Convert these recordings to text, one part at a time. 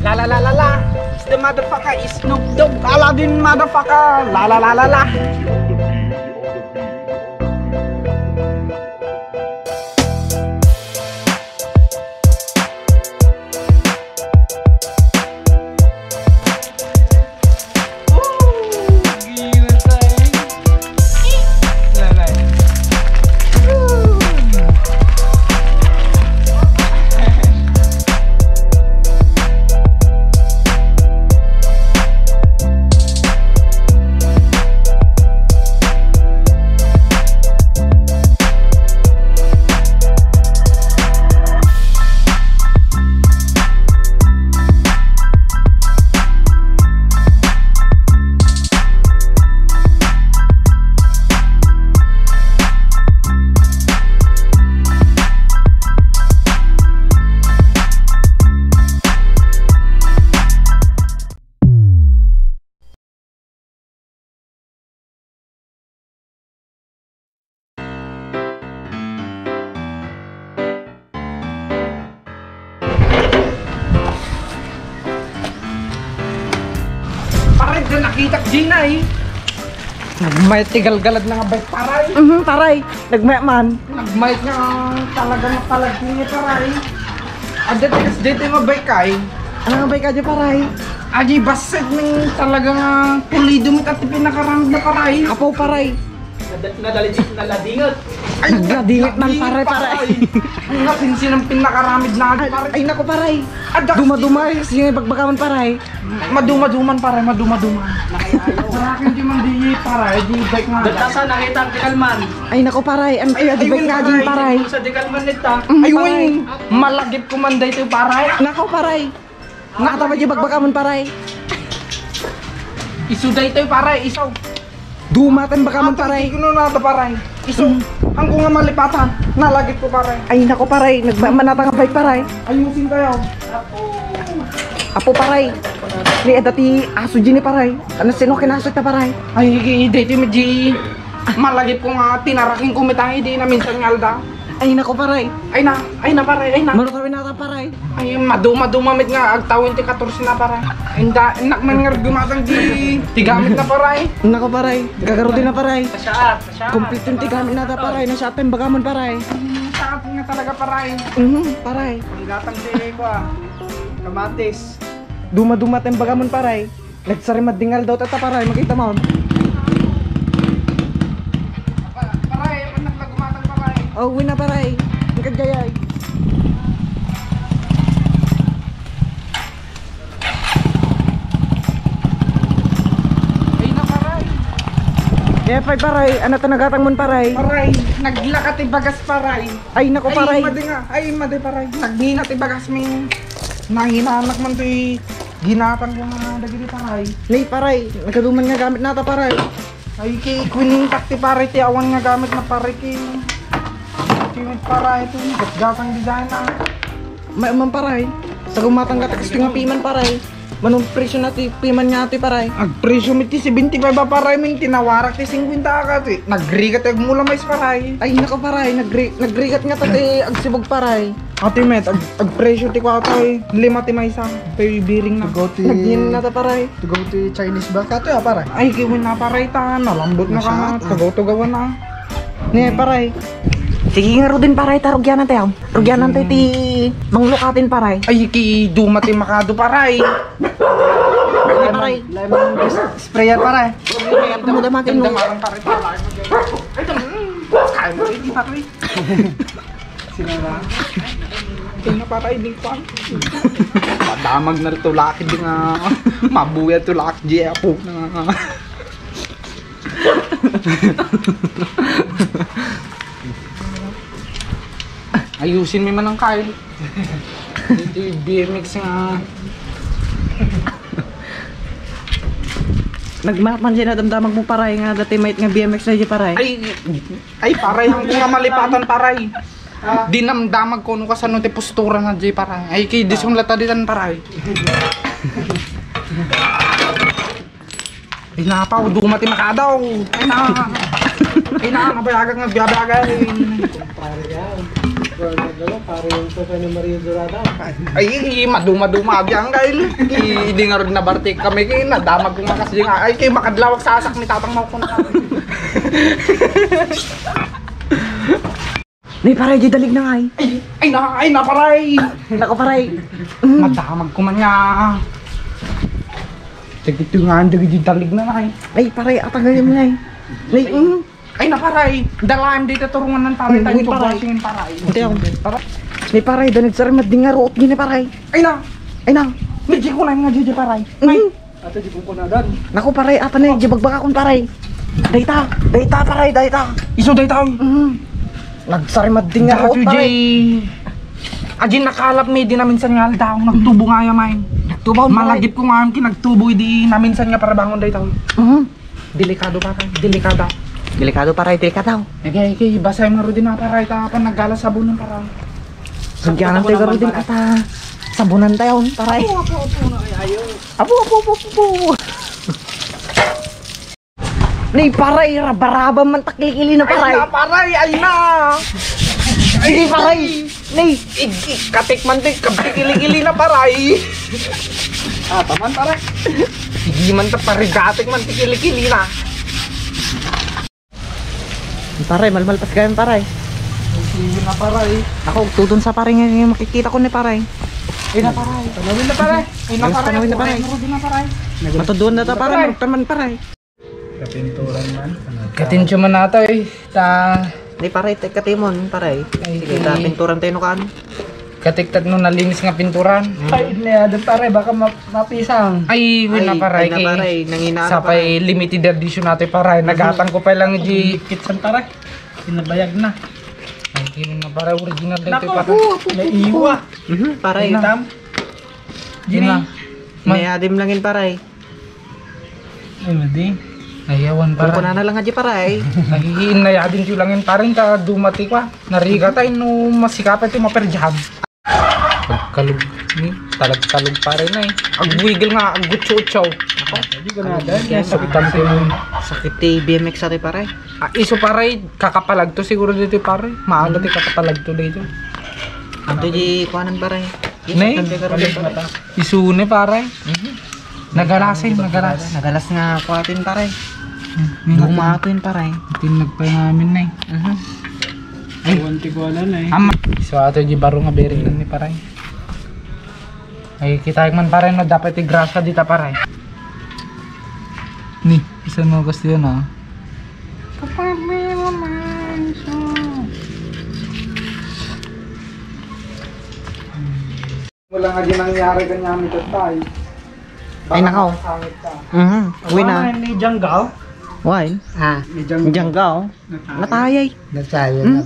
La la la la la. It's the motherfucker. It's Snoop Dogg. Aladdin motherfucker. La la la la la. Nakita ko Gina eh. Nagmayat tigal-galad na nga bike paray. Paray. Nagmayat man. Nagmayat nga talaga na palagi niya paray. Adat tigas dito yung bike kay. Ano nga bike ka dyan paray? Aji baset ng talagang pulido mo at pinakaramid na paray. Apaw paray. Naladingot. Ay, Naladingot man paray. Ang nasinsin ng pinakaramid na paray. Ay nako paray. Duma-duma sige bagbagaman paray. Maduma-duman paray, maduma-duman. Sa akin di man di paray, di bike nga. Data nakita ang Dikalman. Ay nako paray. Ano kaya di bike nga dyan paray? Sa Dikalman nita. Ayun, malagip ko man dito paray. Nako paray. Nakatama dyan bagbagaman paray. Isu dito paray, isaw. Dumatan bagaman paray. Hindi ko na paray. Isu, ang ko nga malipatan, nalagip ko paray. Ay nako paray. Nagmanata nga bike paray. Ayusin tayo. Apo paray. Ni dati aso dyan ni paray. Ano sino kinasot na paray? Ay, dito medyo malagip ko nga tinaraking kumitang hindi na minsan nga alda. Ay nako paray. Ay na paray, ay na. Manotawin nata paray. Ay, maduma-dumamit nga, agtawin ti 14 na paray. Ay, enak man nga gumatang di tigamit na paray. Nako paray. Gagaro din na paray. Pasyaat. Complete yung tigamit nata paray. Nasa atin bagaman paray. Sa atin nga talaga paray. Paray. Panggatang si ko Kamatis. Duma-duma tayong bagaman paray. Nagsarimad dingal daw tata paray. Makita mo. Paray, anak na gumatang paray. Oh, uwi na paray. Ang kagayay. Ay na paray. Kaya paray. Ano tanagatang mon paray? Paray, naglakat ibagas paray. Ay nako paray. Ay, madi paray. Naghinat ibagas min. Nanginanak man to'y ginatang ko nga dagiti paray. Nay paray. Nagkaduman nga gamit nata paray. Ay, kay kuning takti paray, ti awan nga gamit na paray kay. Tinit paray ito, gatgatang design na. May man paray. Sa gumatang gatak nga piman paray. Manong presyo natin piman nga ati paray. Ang presyo mi ti 75 ba paray, min tinawarak ti 50 ka ti. Nagrigat ag mula mais paray. Ay nako paray. Nagrigat nga tati agsibog paray. Ate met, ag presyo ti kwa tay, 5 ti maysa. To'y biring na. Nagnin nata paray. To go to Chinese ba ka to para? Ay, kiwin na paray ta, nalambot na ka, tugaw-tugawan na. Ne paray. Sige nga din paray ta rugyanan tayo. Rugyanan tayo ti manglukatin paray. Ay, ki dumati makado paray. Ay paray. Lemon sprayer para. Muda makin mo. Damarang paray ta. Ay, kaya mo rin, di paray. Sinara. Kaya na paray, di pa. Padamag na rin tulakid di nga. Mabuya tulakid di apo na nga. Ayusin mo man ang Kyle. Dito yung BMX nga. Nagmapan siya na damdamag mo paray nga dati mate nga BMX na siya paray. Ay paray, ang nga malipatan paray. Dinamdamag ko no kasano ti postura na di paray. Ay kay disong lata ditan paray. Ay napaw, dumati makadaw. Ay na, kabayagan nga biyabagay. Pare yung sofa ni Maria Dorada. Ay, maduma-duma biyang dahil hindi nga rin nabartik kami kayo na damag kong makasing ay kayo makadlawag sa asak ni tatang mau ko na kami. Nay, paray, di dalig na nga eh. Ay na paray. Nako, paray. Madamag ko man nga. Tigito nga, hindi dalig na nga eh. Ay, paray, atanggalin mo nga eh. Nay, Ay na paray, dalaan dito turungan ng paray tayo Paray. pagbasingin paray. Hindi ako. Paray. Nay, paray, danig sa rin, mading nga root gini, paray. Ay na, Ay, nang. medyo ko lang nga dito paray. Ato di kong kunadan. Naku, paray, apa na, di bagbaka kong paray. Dayta, paray, dayta. Iso day tayo. Nagsari mading nga root, paray. Ajin nakalap may di namin sa nga daw nagtubo nga yamain. Nagtubaw, Malagip ko nga kinagtubo di namin sa nga para bangon day tayo. Delikado pa tayo, delikado. Delikado, paray, delikado. Nagay basay nga ro din na paray ta pa naggala sabon ng paray. Sagyanan tayo garo din ata. Sabunan tayo, paray. Apo. Nay, paray, rabaraba man taklikili na, paray. Ay na paray, ay na. Sige, paray. Nay, Katik man din, kabikili-kili na paray. Taman pare. Hindi man ta parigatik man tikili-kili na. paray, malmal pas kayo, paray. Sige na paray. Ako, tutun sa paray ngayon, makikita ko ni paray. Ay na paray. Tanawin na paray. Ay na paray. Tanawin na paray. Ay na paray. Matuduan na ta, paray, magtaman, paray. Kapinturan man. Katintyo man nato eh. Nay, paray, teka timon, paray. Ay, Sige, ta, pinturan tayo no kan. Katiktat no nalinis nga pinturan. Ay, doon pare, baka mapisang. Ay, win na paray. Ay, na, paray, nanginaan Sa na, paray. pay limited edition natin paray. Nagatang ko pa lang di Kitsan pare. Pinabayag na. ay kini na paray original dito Nako, paray. may iwa. Paray, Tam. Yun na. inayadim langin, paray. Ay, madi. Ayawan Kung paray. na lang nga di, paray. Nahihiin na yadin ko langin paring ka dumati ka. Nariga tayo no masikapan tayo maperjam. Pagkalog ni talagkalog pare na eh. Agwigil nga agutso-chow. Hindi ko na dahil. Kaya Sakitan ko yun. Sakit eh, BMX ate, paray. Iso pare, kakapalag to siguro dito pare. Maalat yung kakapalag to dito. Anto di kuanan, paray. Nay, Palig mata. isune pare. Nagalasin. Nagalas nga kuatin, paray. Dumatin, paray. Tinagpay namin na eh. Ay, wanti-gwanan na eh. Ama. So ato di baro nga bearing lang ni paray. Ay kita man paray no dapat igrasa dita paray. Ni, isa mo gusto yun ah. Kapag may naman so. Wala nga din nangyari kanya ito tayo. Ay, nakaw. Uwi na. Ni Janggal. Why? Ni Janggal. Janggaw. Natayay. Nataya na.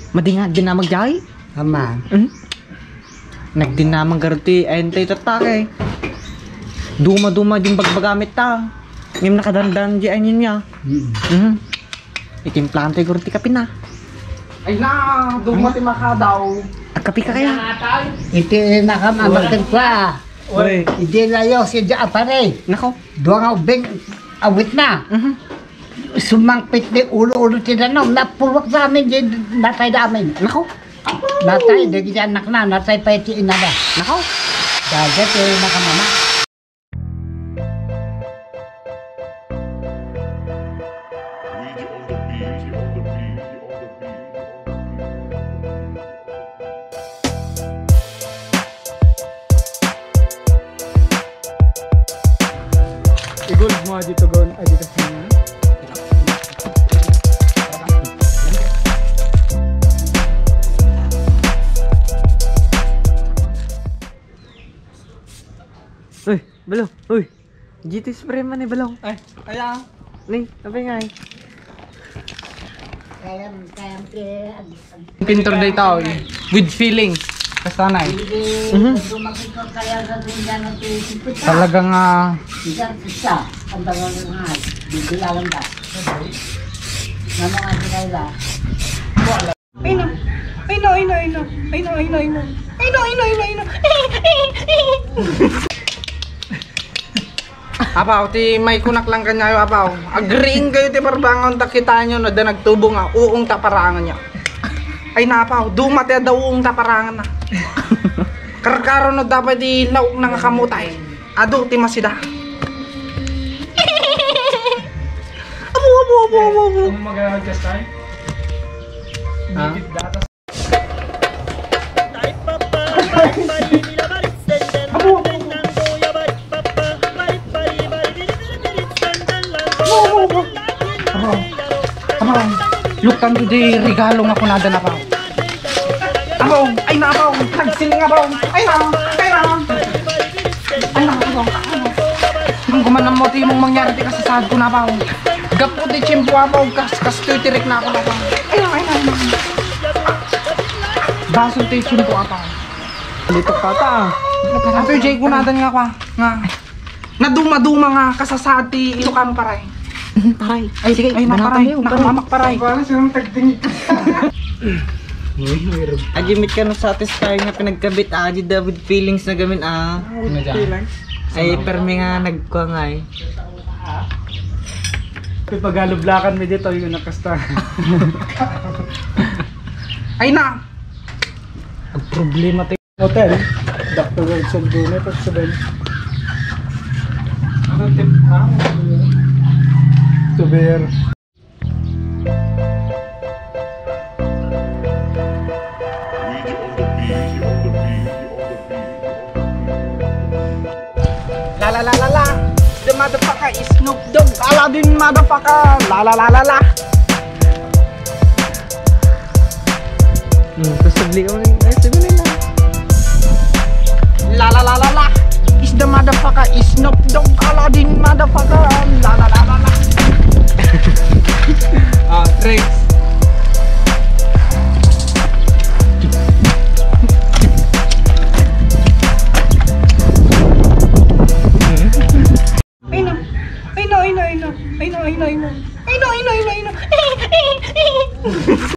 Madinga din na magjay. Aman. Nagdinamang garti ayun tayo tatake. Duma-duma yung bagbagamit ta. Ngayon nakadandan di ayun niya. Itimplahan tayo garti kapi na. Ay na, dumati makadaw. Agkapi ka kaya. Iti nakamamakan pa. Uy. Iti layo si Diya pare. Nako. Duwang ubing awit na. Sumangpit ni ulo-ulo tinanong. Napulwak sa amin din natay namin. Nako. Natay, dagi anak na. Natay pa iti inada. Nako. Dagat eh nakamama. Igol mo dito gon. Ay, dito sa mga. Uy, balo. Uy. GT spray man eh, balo. Ay, kaya. Ni, apa nga eh. Pintor day tao eh. With feeling. Basta na eh. Talagang Apaw, ti may kunak lang kanyayo apaw. Agreeing kayo ti parbangon takita nyo na da nagtubo nga uong taparangan niya. Ay napaw, dumati daw ang taparangan na. Karkaro no dapat di lauk na nga kamutay. Ado, ti masida. Abo. Kung mag-adjust tayo? Ha? Data. Amang, luktan do di regalo nga kunada na pa. Amang, ay na pa, nagsiling nga ba? Ay na. Ay na pa. Kung gumanan mo ti mong mangyari ti kasasad ko na pa. Gapo di chimpo pa, kas tuitirik na ako na pa. Ay na. Baso ti chimpo pa. Dito ka ta. Ato Jay kunadan nga pa. Nga. Naduma-duma nga kasasad ti Ilocano paray. Paray. Ay, Sige, ay banatan naparay, tayo. nakamamak paray. Parang sinong tagtingin. Agimit ka no satisfying nga pinagkabit aji David feelings na gamin Ay permi nga nagkuha nga eh. Paghalublakan mo dito yung nakasta. Ay na. Ang problema tayo hotel. Dr. Wilson Brunet at Sabel. Ano tip ha? Tuber. La. The motherfucker is Snoop Dogg. Aladdin motherfucker. La. Tapos sabli ka mo ay sabi nila. La. Is the motherfucker is Snoop Dogg. Aladdin motherfucker. La. Tricks. I know.